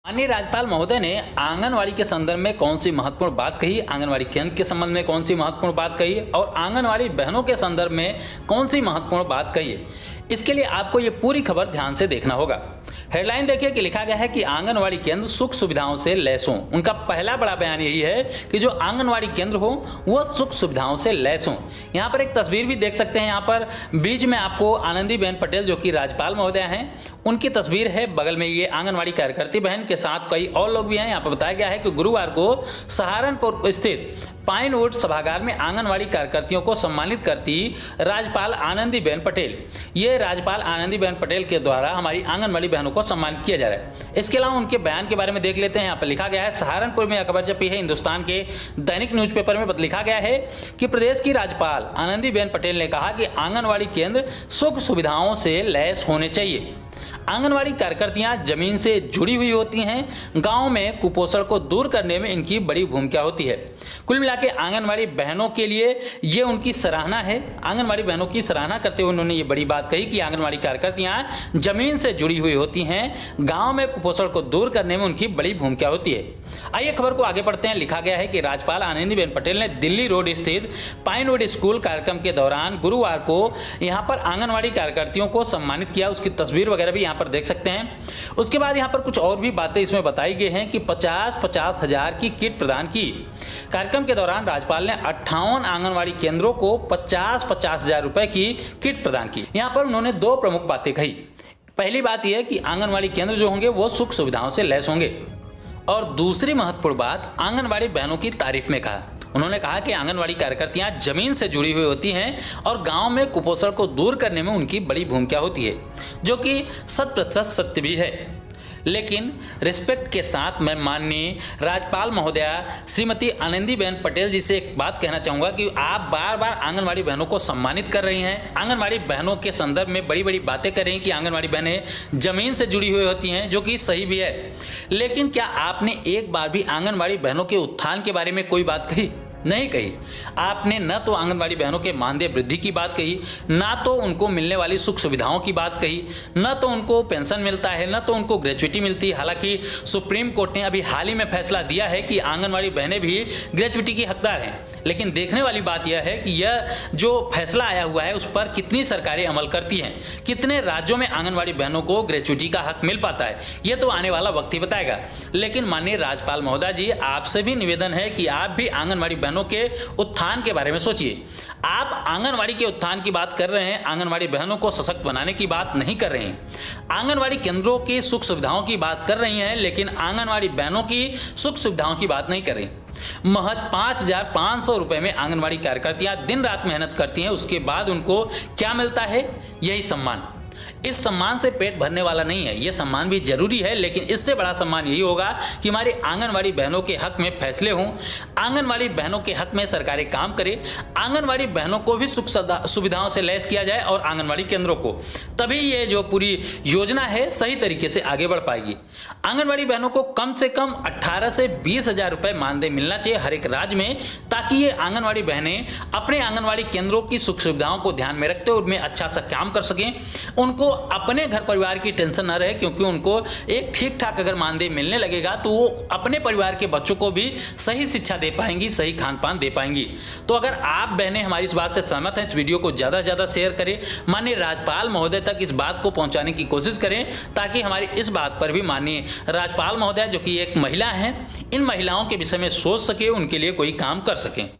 माननीय राज्यपाल महोदय ने आंगनवाड़ी के संदर्भ में कौन सी महत्वपूर्ण बात कही, आंगनवाड़ी केंद्र के संबंध में कौन सी महत्वपूर्ण बात कही और आंगनवाड़ी बहनों के संदर्भ में कौन सी महत्वपूर्ण बात कही है, इसके लिए आपको ये पूरी खबर ध्यान से देखना होगा। हेडलाइन देखिए कि लिखा गया है कि आंगनवाड़ी केंद्र सुख सुविधाओं से लैस हों। उनका पहला बड़ा बयान यही है कि जो आंगनवाड़ी केंद्र हो वो सुख सुविधाओं से लैस हों। यहाँ पर एक तस्वीर भी देख सकते हैं, यहाँ पर बीच में आपको आनंदीबेन पटेल जो कि राज्यपाल महोदय हैं उनकी तस्वीर है, बगल में ये आंगनवाड़ी कार्यकर्ती बहन के साथ कई और लोग भी हैं। यहाँ पर बताया गया है कि गुरुवार को सहारनपुर स्थित पाइनवुड सभागार में आंगनवाड़ी कार्यकर्तियों को सम्मानित करती राज्यपाल आनंदीबेन पटेल, ये राज्यपाल आनंदीबेन पटेल के द्वारा हमारी आंगनवाड़ी बहनों को सम्मानित किया जा रहा है। इसके अलावा उनके बयान के बारे में देख लेते हैं। यहाँ पर लिखा गया है, सहारनपुर में खबर छपी है हिंदुस्तान के दैनिक न्यूज़पेपर में लिखा गया है कि प्रदेश की राज्यपाल आनंदीबेन पटेल ने कहा कि आंगनवाड़ी केंद्र सुख सुविधाओं से लैस होने चाहिए। आंगनवाड़ी कार्यकर्तियां जमीन से जुड़ी हुई होती हैं, गांव में कुपोषण को दूर करने में इनकी बड़ी भूमिका होती है। कुल मिलाकर आंगनवाड़ी बहनों के लिए ये उनकी सराहना है। आंगनवाड़ी बहनों की सराहना करते हुए उन्होंने ये बड़ी बात कही कि आंगनवाड़ी कार्यकर्तियां जमीन से जुड़ी हुई होती हैं, गांव में कुपोषण को दूर करने में उनकी बड़ी भूमिका होती है। आइए खबर को आगे बढ़ते हैं। लिखा गया है कि राज्यपाल आनंदीबेन पटेल ने दिल्ली रोड स्थित पाइनवुड स्कूल कार्यक्रम के दौरान गुरुवार को यहाँ पर आंगनवाड़ी कार्यकर्तियों को सम्मानित किया। उसकी तस्वीर वगैरह भी यहाँ पर देख सकते हैं। उसके बाद यहाँ पर कुछ और भी बातें इसमें बताई गई हैं कि 50-50 हजार की किट प्रदान की। कार्यक्रम के दौरान राज्यपाल ने 58 आंगनवाड़ी केंद्रों को 50-50 हजार रुपए की किट प्रदान की। यहाँ पर उन्होंने दो प्रमुख बातें कही। पहली बात यह है कि आंगनवाड़ी केंद्र जो होंगे वो सुख सुविधाओं से लैस होंगे, और दूसरी महत्वपूर्ण बात आंगनवाड़ी बहनों की तारीफ में कहा। उन्होंने कहा कि आंगनवाड़ी कार्यकर्तियां जमीन से जुड़ी हुई होती हैं और गांव में कुपोषण को दूर करने में उनकी बड़ी भूमिका होती है, जो कि 100% सत्य भी है। लेकिन रिस्पेक्ट के साथ मैं माननीय राज्यपाल महोदया श्रीमती आनंदीबेन पटेल जी से एक बात कहना चाहूँगा कि आप बार बार आंगनवाड़ी बहनों को सम्मानित कर रही हैं, आंगनवाड़ी बहनों के संदर्भ में बड़ी बड़ी बातें कर रही हैं कि आंगनवाड़ी बहनें जमीन से जुड़ी हुई होती हैं, जो कि सही भी है। लेकिन क्या आपने एक बार भी आंगनवाड़ी बहनों के उत्थान के बारे में कोई बात कही? नहीं कही। आपने न तो आंगनवाड़ी बहनों के मानदेय वृद्धि की बात कही, ना तो उनको मिलने वाली सुख सुविधाओं की बात कही, न तो उनको पेंशन मिलता है, न तो उनको ग्रेच्युटी मिलती है। हालांकि सुप्रीम कोर्ट ने अभी हाल ही में फैसला दिया है कि आंगनवाड़ी बहनें भी ग्रेच्युटी की हकदार हैं। लेकिन देखने वाली बात यह है कि यह जो फैसला आया हुआ है उस पर कितनी सरकारें अमल करती हैं, कितने राज्यों में आंगनवाड़ी बहनों को ग्रेच्युटी का हक मिल पाता है, यह तो आने वाला वक्त ही बताएगा। लेकिन माननीय राज्यपाल महोदय जी, आपसे भी निवेदन है कि आप भी आंगनवाड़ी के उत्थान के बारे में सोचिए। आप आंगनवाड़ी के उत्थान की बात कर रहे हैं, आंगनवाड़ी बहनों को सशक्त बनाने की बात नहीं कर रहे हैं। आंगनवाड़ी केंद्रों की सुख सुविधाओं की बात कर रही हैं, लेकिन आंगनवाड़ी बहनों की सुख सुविधाओं की बात नहीं कर रही। महज 5,500 रुपए में आंगनवाड़ी कार्यकर्तियां दिन रात मेहनत करती हैं, उसके बाद उनको क्या मिलता है? यही सम्मान। इस सम्मान से पेट भरने वाला नहीं है, यह सम्मान भी जरूरी है, लेकिन इससे बड़ा सम्मान यही होगा कि हमारी आंगनवाड़ी बहनों के हक में फैसले हों, आंगनवाड़ी बहनों के हक में सरकारें काम करें, आंगनवाड़ी बहनों को भी सुख सुविधाओं से लैस किया जाए और आंगनवाड़ी केंद्रों को, तभी ये जो पूरी योजना है सही तरीके से आगे बढ़ पाएगी। आंगनवाड़ी बहनों को कम से कम 18 से 20 हजार रुपए मानदेय मिलना चाहिए हर एक राज्य में, ताकि ये आंगनवाड़ी बहनें अपने आंगनवाड़ी केंद्रों की सुख सुविधाओं को ध्यान में रखते हुए उनमें अच्छा सा काम कर सकें। उनको अपने घर परिवार की टेंशन न रहे, क्योंकि उनको एक ठीक ठाक अगर मानदेय मिलने लगेगा तो वो अपने परिवार के बच्चों को भी सही शिक्षा दे पाएंगी, सही खान पान दे पाएंगी। तो अगर आप बहनें हमारी इस बात से सहमत हैं, इस वीडियो को ज़्यादा से ज़्यादा शेयर करें, माननीय राज्यपाल महोदय तक इस बात को पहुंचाने की कोशिश करें, ताकि हमारी इस बात पर भी माननीय राज्यपाल महोदय जो कि एक महिला हैं, इन महिलाओं के विषय में सोच सके, उनके लिए कोई काम कर सकें।